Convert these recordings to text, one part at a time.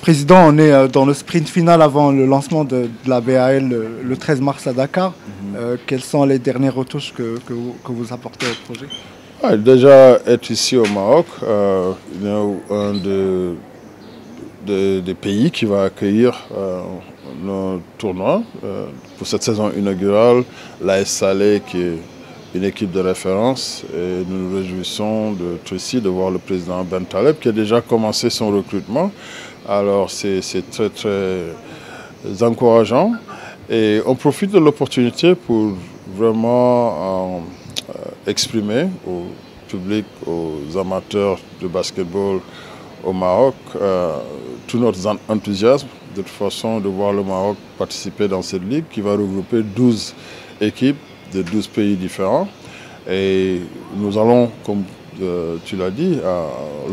Président, on est dans le sprint final avant le lancement de la BAL le 13 mars à Dakar. Quelles sont les dernières retouches que vous apportez au projet? Déjà, être ici au Maroc, un des pays qui va accueillir nos tournois pour cette saison inaugurale, l'AS Salé qui est une équipe de référence, et nous nous réjouissons d'être ici, de voir le président Ben Taleb qui a déjà commencé son recrutement. Alors c'est très très encourageant et on profite de l'opportunité pour vraiment exprimer au public, aux amateurs de basketball au Maroc, tout notre enthousiasme de toute façon de voir le Maroc participer dans cette ligue qui va regrouper 12 équipes de 12 pays différents. Et nous allons, comme tu l'as dit,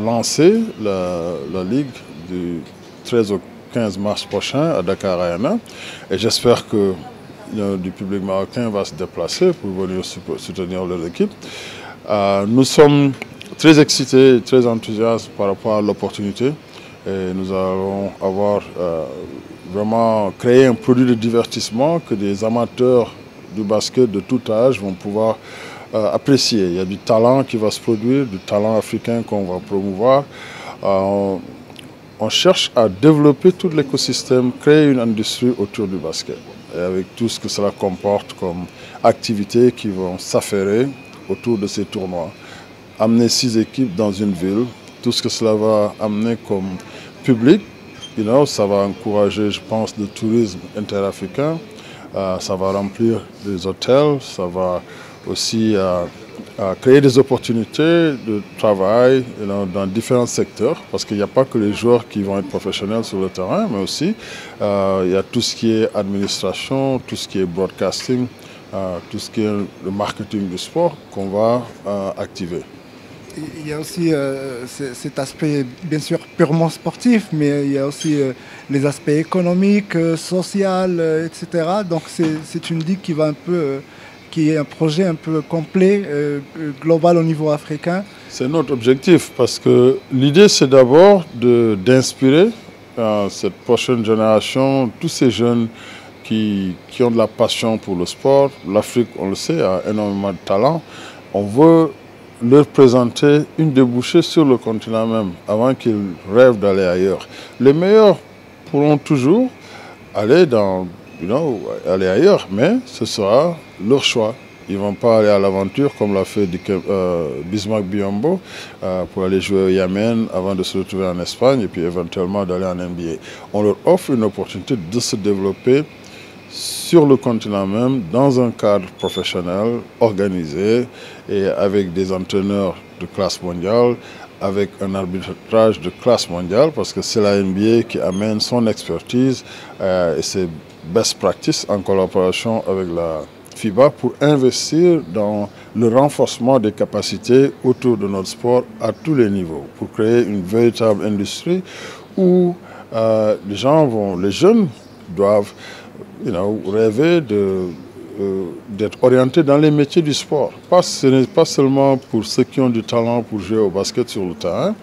lancer la ligue du 13 au 15 mars prochain à Dakar Arena. Et j'espère que du public marocain va se déplacer pour venir soutenir leur équipe. Nous sommes très excités et très enthousiastes par rapport à l'opportunité. Et nous allons avoir vraiment créé un produit de divertissement que des amateurs du basket de tout âge vont pouvoir apprécier. Il y a du talent qui va se produire, du talent africain qu'on va promouvoir. On cherche à développer tout l'écosystème, créer une industrie autour du basket. Et avec tout ce que cela comporte comme activités qui vont s'affairer autour de ces tournois. Amener 6 équipes dans une ville, tout ce que cela va amener comme public, ça va encourager, je pense, le tourisme interafricain. Ça va remplir des hôtels, ça va aussi créer des opportunités de travail dans différents secteurs, parce qu'il n'y a pas que les joueurs qui vont être professionnels sur le terrain, mais aussi il y a tout ce qui est administration, tout ce qui est broadcasting, tout ce qui est le marketing du sport qu'on va activer. Il y a aussi cet aspect, bien sûr, purement sportif, mais il y a aussi les aspects économiques, sociaux, etc. Donc c'est une ligue qui est un projet un peu complet, global au niveau africain. C'est notre objectif, parce que l'idée c'est d'abord d'inspirer cette prochaine génération, tous ces jeunes qui ont de la passion pour le sport. L'Afrique, on le sait, a énormément de talent. On veut leur présenter une débouchée sur le continent même, avant qu'ils rêvent d'aller ailleurs. Les meilleurs pourront toujours aller aller ailleurs, mais ce sera leur choix. Ils ne vont pas aller à l'aventure comme l'a fait Bismarck Biyombo pour aller jouer au Yémen avant de se retrouver en Espagne et puis éventuellement d'aller en NBA. On leur offre une opportunité de se développer sur le continent même, dans un cadre professionnel, organisé et avec des entraîneurs de classe mondiale, avec un arbitrage de classe mondiale, parce que c'est la NBA qui amène son expertise et ses best practices en collaboration avec la FIBA pour investir dans le renforcement des capacités autour de notre sport à tous les niveaux, pour créer une véritable industrie où les jeunes doivent rêver d'être orientés dans les métiers du sport. Ce n'est pas seulement pour ceux qui ont du talent pour jouer au basket sur le terrain,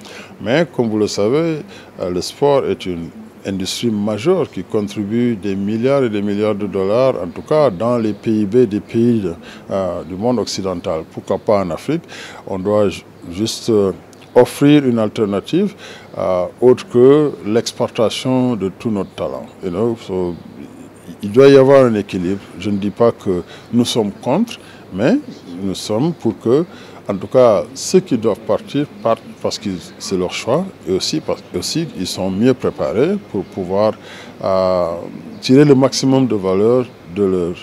mais comme vous le savez, le sport est une industrie majeure qui contribue des milliards et des milliards de dollars, en tout cas dans les PIB des pays du monde occidental. Pourquoi pas en Afrique? On doit juste offrir une alternative autre que l'exportation de tout notre talent. Il doit y avoir un équilibre. Je ne dis pas que nous sommes contre, mais nous sommes pour que, en tout cas, ceux qui doivent partir partent parce que c'est leur choix et aussi parce qu'ils sont mieux préparés pour pouvoir tirer le maximum de valeur de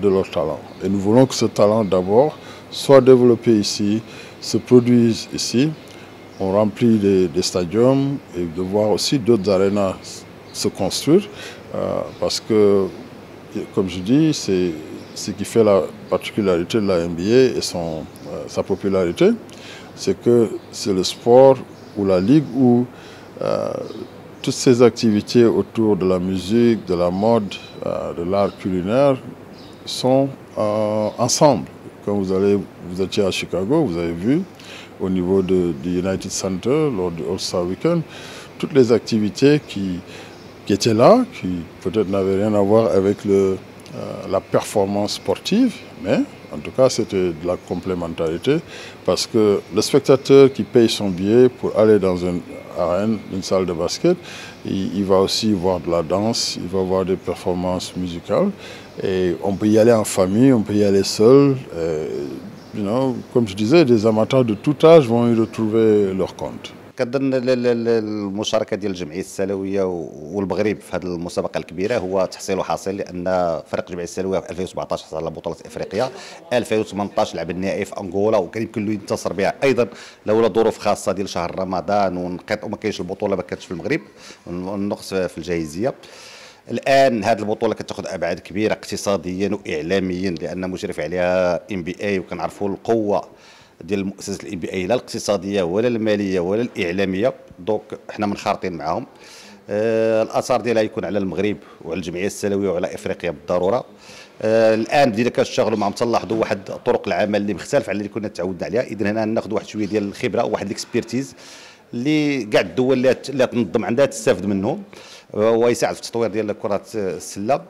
leur talent. Et nous voulons que ce talent d'abord soit développé ici, se produise ici. On remplit des stadiums et de voir aussi d'autres arénas se construire. Parce que, comme je dis, c'est ce qui fait la particularité de la NBA et sa popularité, c'est que c'est le sport ou la ligue où toutes ces activités autour de la musique, de la mode, de l'art culinaire sont ensemble. Quand vous étiez à Chicago, vous avez vu au niveau du United Center lors du All-Star Weekend, toutes les activités qui étaient là, qui peut-être n'avaient rien à voir avec la performance sportive, mais en tout cas c'était de la complémentarité parce que le spectateur qui paye son billet pour aller dans une arène, une salle de basket, il va aussi voir de la danse, il va voir des performances musicales et on peut y aller en famille, on peut y aller seul. Comme je disais, des amateurs de tout âge vont y retrouver leur compte. كنظن المشاركه ديال الجمعيه السلويه والمغرب في هذه المسابقه الكبيره هو تحصيل وحاصل، لان فريق الجمعيه السلويه في 2017 حصل على بطوله افريقيا، 2018 لعب النهائي في انغولا وكان يمكن له ينتصر بها ايضا لولا ظروف خاصه ديال شهر رمضان وما كاينش البطوله ما كانتش في المغرب والنقص في الجاهزيه. الان هذه البطوله كتاخذ ابعاد كبيره اقتصاديا واعلاميا لان مشرف عليها NBA وكنعرفوا القوه ديال المؤسسه NBA لا الاقتصاديه ولا الماليه ولا الاعلاميه، دونك حنا منخرطين معاهم. الاثار ديالها يكون على المغرب وعلى الجمعيه السلويه وعلى افريقيا بالضروره. الان بدينا كنشتغلوا معهم تنلاحظوا واحد طرق العمل اللي مختلفه على اللي كنا تعودنا عليها، اذا هنا ناخذ واحد شويه ديال الخبره وواحد الاكسبيرتيز اللي كاع الدول اللي تنظم عندها تستافد منهم ويساعد في التطوير ديال كره السله.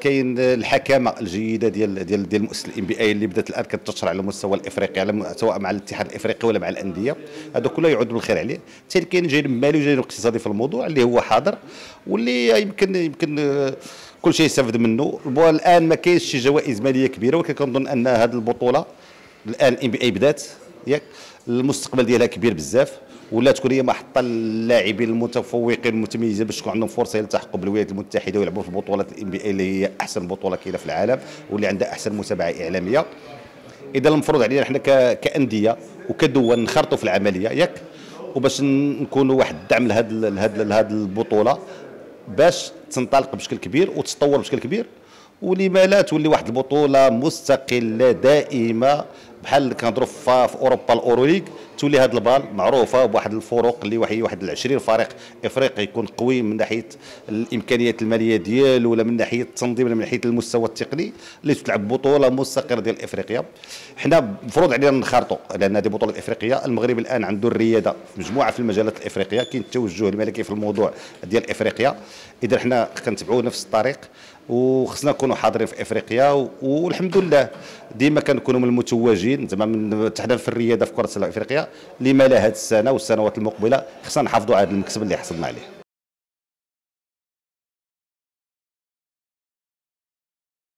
كاين الحكامه الجيده ديال مؤسسه NBA اللي بدات الان كتنتشر على مستوى الافريقي سواء مع الاتحاد الافريقي ولا مع الانديه، هذا كله يعود بالخير عليه. ثاني كاين جانب مالي وجانب اقتصادي في الموضوع اللي هو حاضر واللي يمكن كل شيء يستافد منه. الان ما كاينش شي جوائز ماليه كبيره، ولكن كنظن ان هذه البطوله الان NBA بدات ياك المستقبل ديالها كبير بزاف، ولا تكون هي محطه للاعبين المتفوقين المتميزين باش تكون عندهم فرصه يلتحقوا بالولايات المتحده ويلعبوا في بطولات NBA اللي هي احسن بطوله كاينه في العالم واللي عندها احسن متابعه اعلاميه. اذا المفروض علينا حنا كانديه وكدول نخرطوا في العمليه ياك، وباش نكونوا واحد الدعم لهذه البطوله باش تنطلق بشكل كبير وتتطور بشكل كبير، ولما لا تولي واحد البطوله مستقله دائمه بحال اللي كنهضروا في اوروبا الاوروليغ، تولي هذا البال معروفه بواحد الفروق اللي هي واحد 20 فريق افريقي يكون قوي من ناحيه الامكانيات الماليه ديالو ولا من ناحيه التنظيم ولا من ناحيه المستوى التقني اللي تلعب بطوله مستقره ديال افريقيا. حنا المفروض علينا نخرطوا لان هذه بطوله افريقيا. المغرب الان عنده الرياده في مجموعه في المجالات الافريقيه، كاين التوجه الملكي في الموضوع ديال افريقيا. اذا حنا كنتبعوا نفس الطريق وخصنا نكونوا حاضرين في افريقيا، والحمد لله ديما كنكونوا من المتوجين زعما تحديدا في الرياده في كره السله افريقيا. لما لا هذه السنه والسنوات المقبله خصنا نحافظوا على المكسب اللي حصلنا عليه.